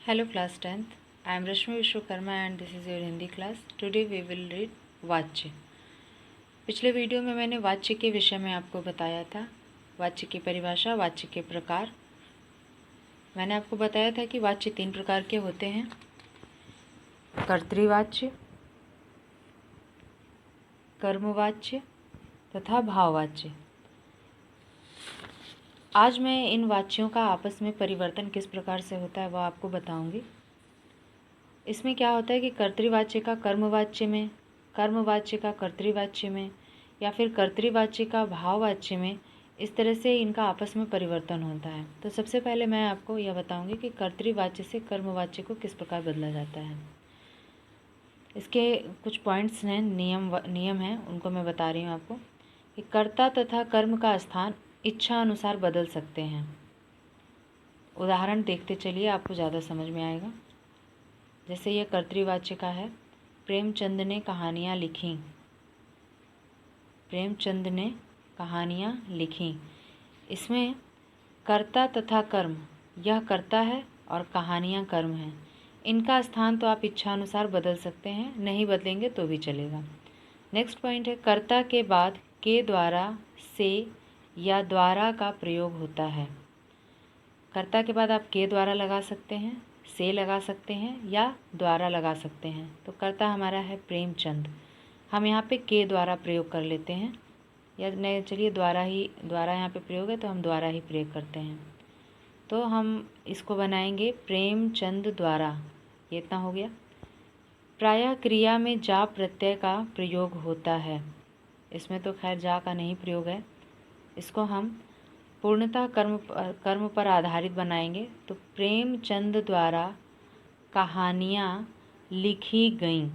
Hello class 10th. I am Rashmi Vishwakarma and this is your Hindi class. Today we will read वाच्य। पिछले video में मैंने वाच्य के विषय में आपको बताया था, वाच्य की परिभाषा, वाच्य के प्रकार। मैंने आपको बताया था कि वाच्य 3 प्रकार के होते हैं, कर्तृवाच्य, कर्मवाच्य तथा भाववाच्य। आज मैं इन वाच्यों का आपस में परिवर्तन किस प्रकार से होता है वह आपको बताऊंगी। इसमें क्या होता है कि कर्तृवाच्य का कर्मवाच्य में, कर्मवाच्य का कर्तृवाच्य में या फिर कर्तृवाच्य का भाववाच्य में, इस तरह से इनका आपस में परिवर्तन होता है। तो सबसे पहले मैं आपको यह बताऊंगी कि कर्तृवाच्य से कर्मवाच्य को किस प्रकार बदला जाता है। इसके कुछ पॉइंट्स हैं, नियम हैं, उनको मैं बता रही हूँ आपको कि कर्ता तथा कर्म का स्थान इच्छा अनुसार बदल सकते हैं। उदाहरण देखते चलिए, आपको ज़्यादा समझ में आएगा। जैसे ये कर्तृवाच्य का है, प्रेमचंद ने कहानियाँ लिखीं। प्रेमचंद ने कहानियाँ लिखीं। इसमें कर्ता तथा कर्म, यह कर्ता है और कहानियाँ कर्म हैं। इनका स्थान तो आप इच्छा अनुसार बदल सकते हैं, नहीं बदलेंगे तो भी चलेगा। नेक्स्ट पॉइंट है, कर्ता के बाद के द्वारा, से या द्वारा का प्रयोग होता है। कर्ता के बाद आप के द्वारा लगा सकते हैं, से लगा सकते हैं या द्वारा लगा सकते हैं। तो कर्ता हमारा है प्रेमचंद, हम यहाँ पे के द्वारा प्रयोग कर लेते हैं, या नहीं चलिए द्वारा यहाँ पे प्रयोग है तो हम द्वारा ही प्रयोग करते हैं। तो हम इसको बनाएंगे प्रेमचंद द्वारा, ये इतना हो गया। प्रायः क्रिया में जा प्रत्यय का प्रयोग होता है। इसमें तो खैर जा का नहीं प्रयोग है, इसको हम पूर्णतः कर्म पर आधारित बनाएंगे। तो प्रेमचंद द्वारा कहानियाँ लिखी गईं,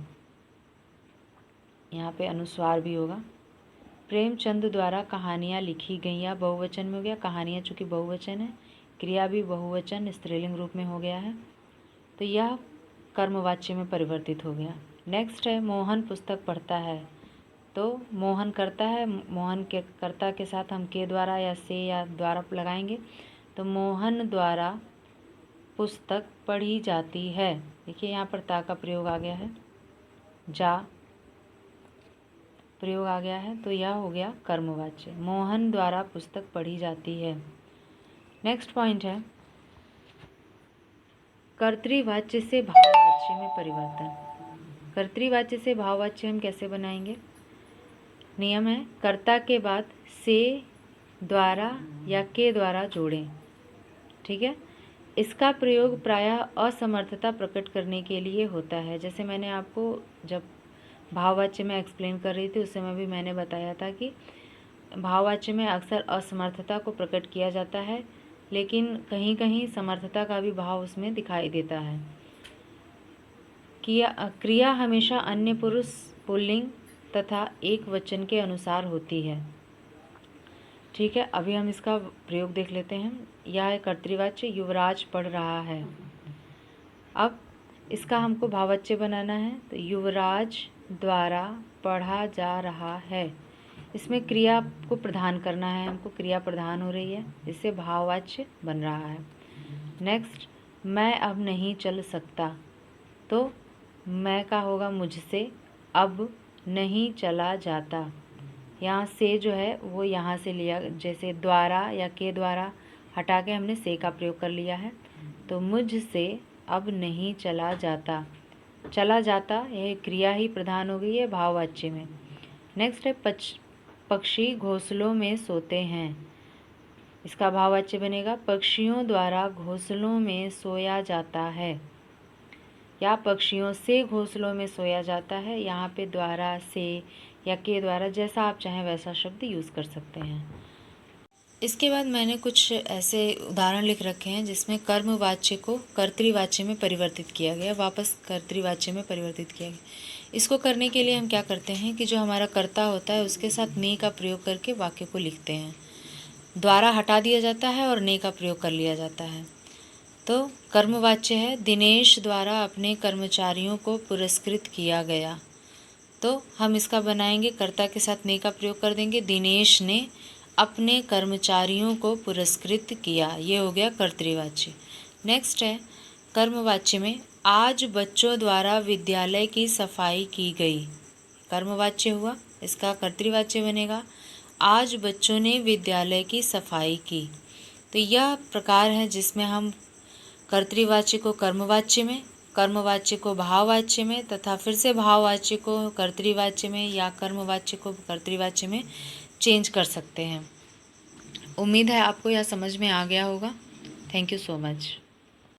यहाँ पे अनुस्वार भी होगा। प्रेमचंद द्वारा कहानियाँ लिखी गईं, या बहुवचन में हो गया, कहानियाँ चूँकि बहुवचन है, क्रिया भी बहुवचन स्त्रीलिंग रूप में हो गया है, तो यह कर्मवाच्य में परिवर्तित हो गया। नेक्स्ट है, मोहन पुस्तक पढ़ता है। तो मोहन करता है, मोहन के कर्ता के साथ हम के द्वारा या से या द्वारा लगाएंगे। तो मोहन द्वारा पुस्तक पढ़ी जाती है। देखिए यहाँ पर ता का प्रयोग आ गया है, जा प्रयोग आ गया है, तो यह हो गया कर्मवाच्य। मोहन द्वारा पुस्तक पढ़ी जाती है। नेक्स्ट पॉइंट है, कर्तृवाच्य से भाववाच्य में परिवर्तन। कर्तृवाच्य से भाववाच्य हम कैसे बनाएंगे? नियम है, कर्ता के बाद से, द्वारा या के द्वारा जोड़ें। ठीक है, इसका प्रयोग प्रायः असमर्थता प्रकट करने के लिए होता है। जैसे मैंने आपको जब भाववाच्य में एक्सप्लेन कर रही थी उस समय भी मैंने बताया था कि भाववाच्य में अक्सर असमर्थता को प्रकट किया जाता है, लेकिन कहीं कहीं समर्थता का भी भाव उसमें दिखाई देता है। क्रिया हमेशा अन्य पुरुष, पुल्लिंग तथा एक वचन के अनुसार होती है। ठीक है, अभी हम इसका प्रयोग देख लेते हैं। यह है कर्तृवाच्य, युवराज पढ़ रहा है। अब इसका हमको भाववाच्य बनाना है, तो युवराज द्वारा पढ़ा जा रहा है। इसमें क्रिया को प्रधान करना है, हमको क्रिया प्रधान हो रही है, इससे भाववाच्य बन रहा है। नेक्स्ट, मैं अब नहीं चल सकता। तो मैं का होगा मुझसे, अब नहीं चला जाता। यहाँ से जो है वो यहाँ से लिया, जैसे द्वारा या के द्वारा हटा के हमने से का प्रयोग कर लिया है। तो मुझसे अब नहीं चला जाता। चला जाता यह क्रिया ही प्रधान हो गई है भाववाच्य में। नेक्स्ट है, पक्षी घोंसलों में सोते हैं। इसका भाववाच्य बनेगा, पक्षियों द्वारा घोंसलों में सोया जाता है, या पक्षियों से घोंसलों में सोया जाता है। यहाँ पे द्वारा, से या के द्वारा, जैसा आप चाहें वैसा शब्द यूज़ कर सकते हैं। इसके बाद मैंने कुछ ऐसे उदाहरण लिख रखे हैं जिसमें कर्मवाच्य को कर्तृवाच्य में परिवर्तित किया गया, वापस कर्तृवाच्य में परिवर्तित किया गया। इसको करने के लिए हम क्या करते हैं कि जो हमारा कर्ता होता है उसके साथ ने का प्रयोग करके वाक्य को लिखते हैं। द्वारा हटा दिया जाता है और ने का प्रयोग कर लिया जाता है। तो कर्मवाच्य है, दिनेश द्वारा अपने कर्मचारियों को पुरस्कृत किया गया। तो हम इसका बनाएंगे, कर्ता के साथ ने का प्रयोग कर देंगे, दिनेश ने अपने कर्मचारियों को पुरस्कृत किया। ये हो गया कर्तृवाच्य। नेक्स्ट है, कर्मवाच्य में आज बच्चों द्वारा विद्यालय की सफाई की गई, कर्मवाच्य हुआ, इसका कर्तृवाच्य बनेगा आज बच्चों ने विद्यालय की सफाई की। तो यह प्रकार है जिसमें हम कर्तृवाच्य को कर्मवाच्य में, कर्मवाच्य को भाववाच्य में तथा फिर से भाववाच्य को कर्तृवाच्य में या कर्मवाच्य को कर्तृवाच्य में चेंज कर सकते हैं। उम्मीद है आपको यह समझ में आ गया होगा। Thank you so much.